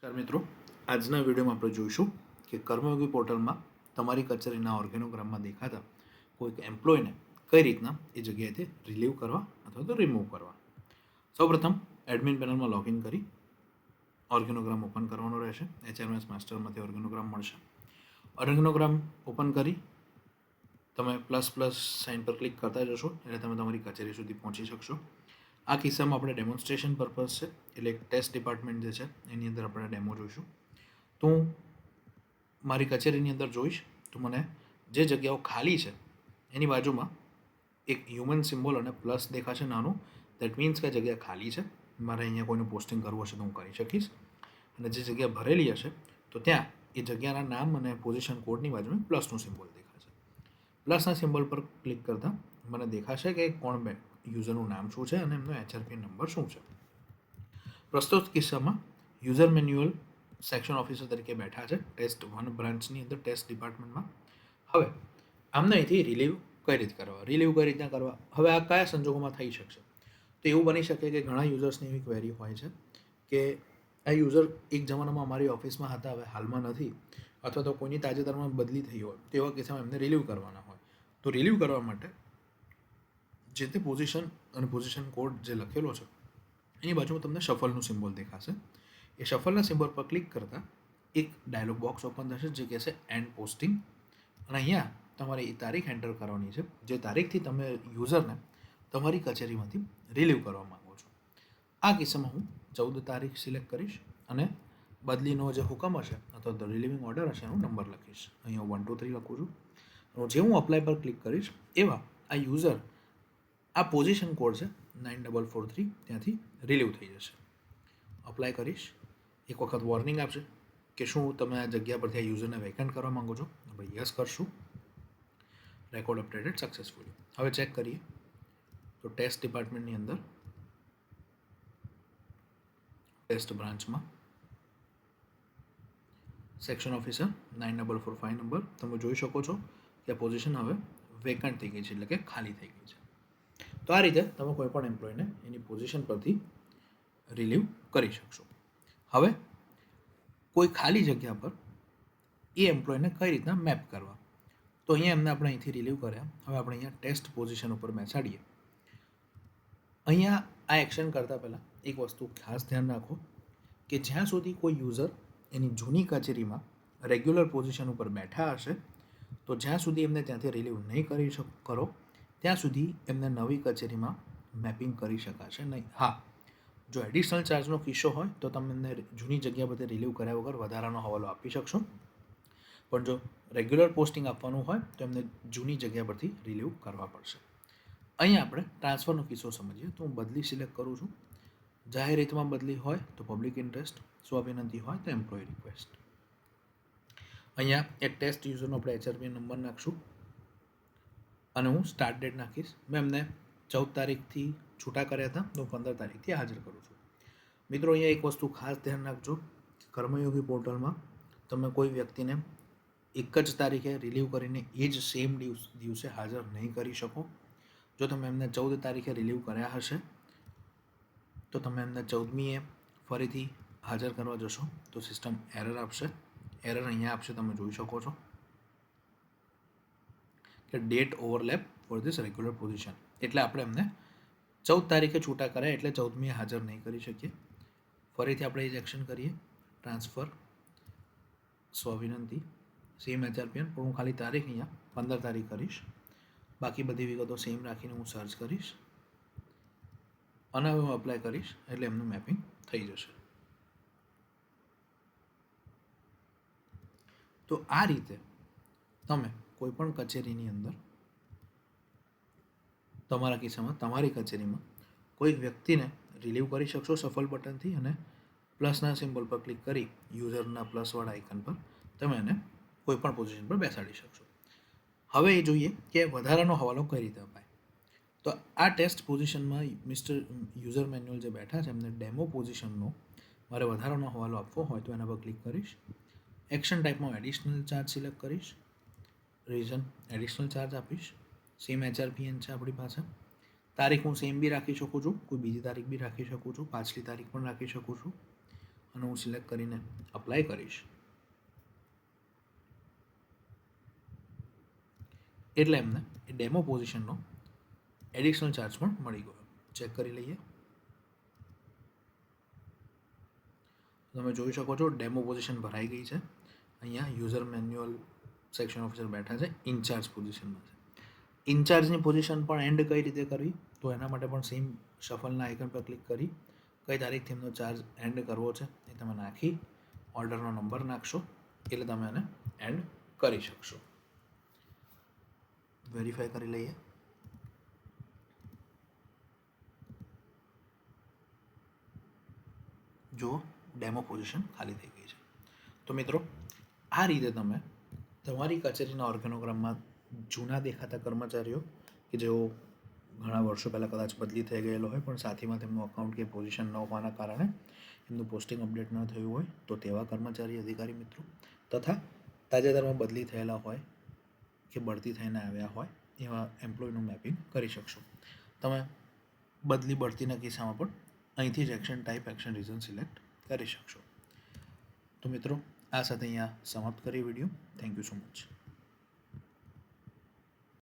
નમસ્કાર મિત્રો, આજના વિડીયોમાં આપણે જોઈશું કે કર્મયોગી પોર્ટલમાં તમારી કચેરીના ઓર્ગેનોગ્રામમાં દેખાતા કોઈક એમ્પ્લોયને કઈ રીતના એ જગ્યાએથી રિલીવ કરવા અથવા તો રિમૂવ કરવા. સૌપ્રથમ એડમિન પેનલમાં લોગિન કરી ઓર્ગેનોગ્રામ ઓપન કરવાનો રહેશે. HRMS માસ્ટરમાંથી ઓર્ગેનોગ્રામ મળશે. ઓર્ગેનોગ્રામ ઓપન કરી તમે પ્લસ સાઇન પર ક્લિક કરતા જશો એટલે તમે તમારી કચેરી સુધી પહોંચી શકશો. આ કિસ્સામાં આપણે ડેમોન્સ્ટ્રેશન પર્પઝ છે, એટલે ટેસ્ટ ડિપાર્ટમેન્ટ જે છે એની અંદર આપણે ડેમો જોઈશું. તો હું મારી કચેરીની અંદર જોઈશ તો મને જે જગ્યાઓ ખાલી છે એની બાજુમાં એક હ્યુમન સિમ્બોલ અને પ્લસ દેખાશે નાનું. દેટ મીન્સ કે જગ્યા ખાલી છે, મારે અહીંયા કોઈનું પોસ્ટિંગ કરવું હશે તો હું કરી શકીશ. અને જે જગ્યા ભરેલી હશે તો ત્યાં એ જગ્યાના નામ અને પોઝિશન કોડની બાજુમાં પ્લસનું સિમ્બોલ દેખાશે. પ્લસના સિમ્બોલ પર ક્લિક કરતાં મને દેખાશે કે કોણ યુઝરનું નામ શું છે અને એમનો HRP નંબર શું છે. પ્રસ્તુત કિસ્સામાં યુઝર મેન્યુઅલ સેક્શન ઓફિસર તરીકે બેઠા છે ટેસ્ટ 1 બ્રાન્ચની અંદર ટેસ્ટ ડિપાર્ટમેન્ટમાં. હવે આમને અહીંથી રિલીવ કઈ રીતે કરવા, રિલીવ કઈ રીતના કરવા, હવે આ કયા સંજોગોમાં થઈ શકશે? તો એવું બની શકે કે ઘણા યુઝર્સની એવી ક્વેરી હોય છે કે આ યુઝર એક જમાનામાં અમારી ઓફિસમાં હતા, હવે હાલમાં નથી, અથવા તો કોઈની તાજેતરમાં બદલી થઈ હોય તો એવા કિસ્સામાં એમને રિલીવ કરવાના હોય. તો રિલીવ કરવા માટે જે તે પોઝિશન અને પોઝિશન કોડ જે લખેલો છે એની બાજુમાં તમને શફલનું સિમ્બોલ દેખાશે. એ શફલના સિમ્બોલ પર ક્લિક કરતાં એક ડાયલોગ બોક્સ ઓપન થશે જે કહેશે એન્ડ પોસ્ટિંગ, અને અહીંયા તમારે એ તારીખ એન્ટર કરવાની છે જે તારીખથી તમે યુઝરને તમારી કચેરીમાંથી રિલીવ કરવા માગો છો. આ કિસ્સામાં હું 14 તારીખ સિલેક્ટ કરીશ અને બદલીનો જે હુકમ હશે અથવા તો રિલીવિંગ ઓર્ડર હશે એનો નંબર લખીશ. અહીંયા 1 2 3 લખું છું. જે હું અપ્લાય પર ક્લિક કરીશ એવા આ યુઝર આ પોઝિશન કોડ છે 9443 ત્યાંથી રિલીવ થઈ જશે. અપ્લાય કરીશ, એક વખત વોર્નિંગ આપશે કે શું તમે આ જગ્યા પરથી આ યુઝરને વેકેન્ટ કરવા માંગો છો. આપણે યસ કરશું. Record updated successfully. હવે ચેક કરીએ તો ટેસ્ટ ડિપાર્ટમેન્ટની અંદર ટેસ્ટ બ્રાન્ચમાં સેક્શન ઓફિસર 9445 નંબર તમે જોઈ શકો છો કે આ પોઝિશન હવે વેકન્ટ થઈ ગઈ છે, એટલે કે ખાલી થઈ ગઈ છે. તો આ રીતે તમે કોઈ પણ એમ્પ્લોયને એની પોઝિશન પરથી રિલીવ કરી શકશો. હવે કોઈ ખાલી જગ્યા પર એ એમ્પ્લોયને કઈ રીતના મેપ કરવા, તો અહીંયા એમને આપણે અહીંથી રિલીવ કર્યા. હવે આપણે અહીંયા ટેસ્ટ પોઝિશન ઉપર બેસાડીએ. અહીંયા આ એક્શન કરતાં પહેલાં એક વસ્તુ ખાસ ધ્યાન રાખો કે જ્યાં સુધી કોઈ યુઝર એની જૂની કચેરીમાં રેગ્યુલર પોઝિશન ઉપર બેઠા હશે તો જ્યાં સુધી એમને ત્યાંથી રિલીવ નહીં કરી કરો ત્યાં સુધી એમને નવી કચેરીમાં મેપિંગ કરી શકાશે નહીં. હા, જો એડિશનલ ચાર્જનો કિસ્સો હોય તો તમે એમને જૂની જગ્યા પરથી રિલીવ કર્યા વગર વધારાનો હવાલો આપી શકશો, પણ જો રેગ્યુલર પોસ્ટિંગ આપવાનું હોય તો એમને જૂની જગ્યા પરથી રિલીવ કરવા પડશે. અહીંયા આપણે ટ્રાન્સફરનો કિસ્સો સમજીએ. તો હું બદલી સિલેક્ટ કરું છું. જાહેર હિતમાં બદલી હોય તો પબ્લિક ઇન્ટરેસ્ટ, સ્વવિનંતી હોય તો એમ્પ્લોય રિક્વેસ્ટ. અહીંયા એક ટેસ્ટ યુઝરનો આપણે HRP નંબર નાખશું અને હું સ્ટાર્ટ ડેટ નાખીશ. મેં એમને 14 તારીખથી છૂટા કર્યા હતા તો 15 તારીખથી હાજર કરું છું. મિત્રો, અહીંયા એક વસ્તુ ખાસ ધ્યાન રાખજો, કર્મયોગી પોર્ટલમાં તમે કોઈ વ્યક્તિને એક જ તારીખે રિલીવ કરીને એ જ સેમ દિવસે હાજર નહીં કરી શકો. જો તમે એમને 14 તારીખે રિલીવ કર્યા હશે તો તમે એમને 14મીએ ફરીથી હાજર કરવા જશો તો સિસ્ટમ એરર આપશે. એરર અહીંયા આપશે, તમે જોઈ શકો છો કે date overlap for this regular position. એટલે આપણે એમને 14 તારીખે છૂટા કર્યા એટલે 14મીએ હાજર નહીં કરી શકીએ. ફરીથી આપણે એ જ એક્શન કરીએ, ટ્રાન્સફર, સ્વવિનંતી, સેમ HRPN, પણ હું ખાલી તારીખ અહીંયા 15 તારીખ કરીશ. બાકી બધી વિગતો સેમ રાખીને હું સર્ચ કરીશ અને હવે હું અપ્લાય કરીશ એટલે એમનું મેપિંગ થઈ જશે. તો આ રીતે તમે કોઈપણ કચેરીની અંદર તમારા કિસ્સામાં તમારી કચેરીમાં કોઈ વ્યક્તિને રિલીવ કરી શકશો સફલ બટનથી, અને પ્લસના સિમ્બોલ પર ક્લિક કરી યુઝરના પ્લસવાળા આઇકન પર તમે એને કોઈપણ પોઝિશન પર બેસાડી શકશો. હવે એ જોઈએ કે વધારાનો હવાલો કઈ રીતે અપાય. તો આ ટેસ્ટ પોઝિશનમાં મિસ્ટર યુઝર મેન્યુઅલ જે બેઠા છે એમને ડેમો પોઝિશનનો મારે વધારાનો હવાલો આપવો હોય તો એના પર ક્લિક કરીશ. એક્શન ટાઈપમાં એડિશનલ ચાર્જ સિલેક્ટ કરીશ. રીઝન એડિશનલ ચાર્જ આપીશ. સેમ HRPN છે આપણી પાસે. તારીખ હું સેમ બી રાખી શકું છું, કોઈ બીજી તારીખ બી રાખી શકું છું, પાછલી તારીખ પણ રાખી શકું છું. અને હું સિલેક્ટ કરીને અપ્લાય કરીશ એટલે એમને એ ડેમો પોઝિશનનો એડિશનલ ચાર્જ પણ મળી ગયો. ચેક કરી લઈએ. તમે જોઈ શકો છો ડેમો પોઝિશન ભરાઈ ગઈ છે. અહીંયા યુઝર મેન્યુઅલ સેક્શન ઓફિસર બેઠા છે, ઇન્ચાર્જ પોઝિશનમાં છે. ઇન્ચાર્જની પોઝિશન પણ એન્ડ કઈ રીતે કરવી, તો એના માટે પણ સેમ શફલના આઇકન પર ક્લિક કરી કઈ તારીખથી એમનો ચાર્જ એન્ડ કરવો છે એ તમે નાખી ઓર્ડરનો નંબર નાખશો એટલે તમે એને એન્ડ કરી શકશો. વેરીફાઈ કરી લઈએ. જો ડેમો પોઝિશન ખાલી થઈ ગઈ છે. તો મિત્રો આ રીતે તમે તમારી કચેરીના ઓર્ગેનોગ્રામમાં જૂના દેખાતા કર્મચારીઓ કે જેઓ ઘણા વર્ષો પહેલાં કદાચ બદલી થઈ ગયેલો હોય પણ સાથીમાં તેમનું અકાઉન્ટ કે પોઝિશન ન હોવાના કારણે એમનું પોસ્ટિંગ અપડેટ ન થયું હોય તો તેવા કર્મચારી અધિકારી મિત્રો તથા તાજેતરમાં બદલી થયેલા હોય કે બઢતી થઈને આવ્યા હોય એવા એમ્પ્લોયનું મેપિંગ કરી શકશો. તમે બદલી બઢતીના કિસ્સામાં પણ અહીંથી જ action type action reason select કરી શકશો. તો મિત્રો આ સાથે અહીંયા સમાપ્ત કરીએ video. Thank you so much.